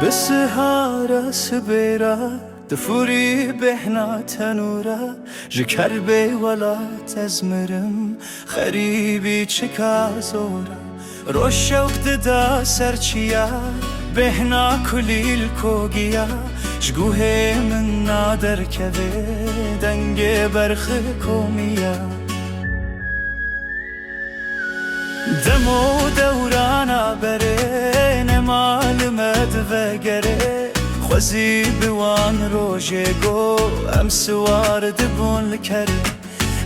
بسهارة سبيرة دفوري بهنا تنورة جكربي ولا تزمرم خريبي چكا زورة روشة وقتدا سرچيا بهنا كليل كوگيا جگوه من نادر كده دنگ برخ كوميا دمو دورانا بره نمال مدوه گره خوزی بوان روژه گو ام سوار دبون لکره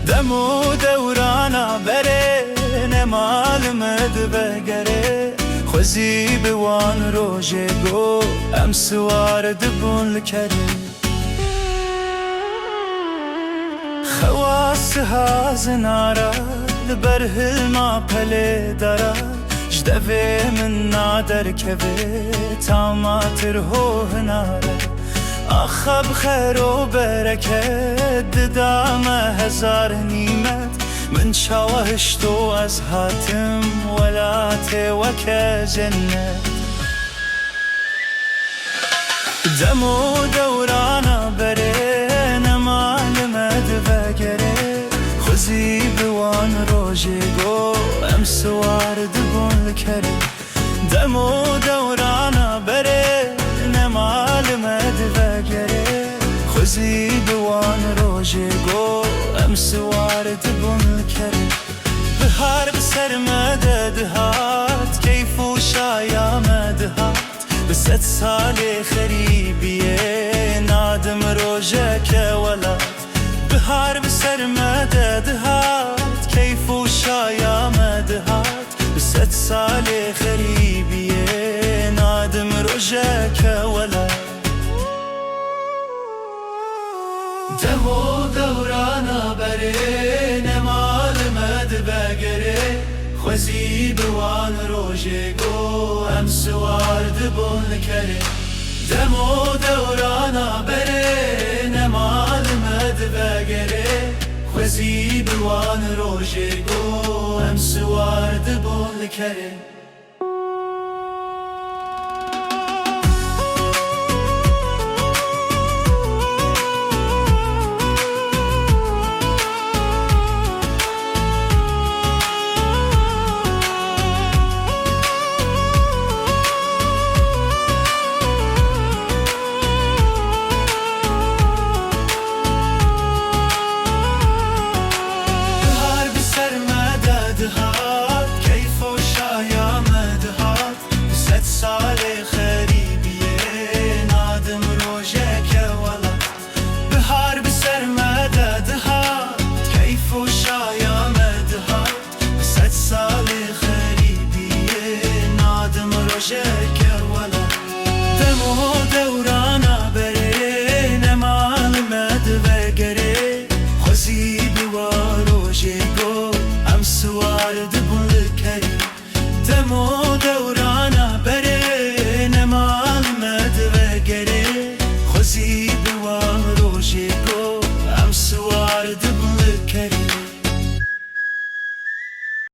دمو دورانا بره نمال مدوه گره خوزی بوان روژه گو ام سوار دبون لکره خواست هازنارا لبره ما پله دارا جدوه من نادر كبه تاماتر هو هناره آخب خير و بركت دام هزار نيمت من شاوهشتو از هاتم ولات وك جنت دمو دورانا بره نمال مدوه گره خوزی بوان روژه گو ام سوار دبون لکره دمو دورانا بره نمال مدوه گره خوزی بوان روژه گو ام سوار دبون لکره بهار بسر مدد هات کیف و شایا مدهات بست سال خریبیه نادم روژه که ولات بهار بسر مدد هات كيف وشايا مدهات بست سال خريبية نادم رجاك ولا دمو دورانا بري نمال مد بقري خوزي بوان روجيقو ام سوار دبون لكري دمو دورانا بري نمال مد بقري خوزي بوان روژه گو ام سوار دبون لکره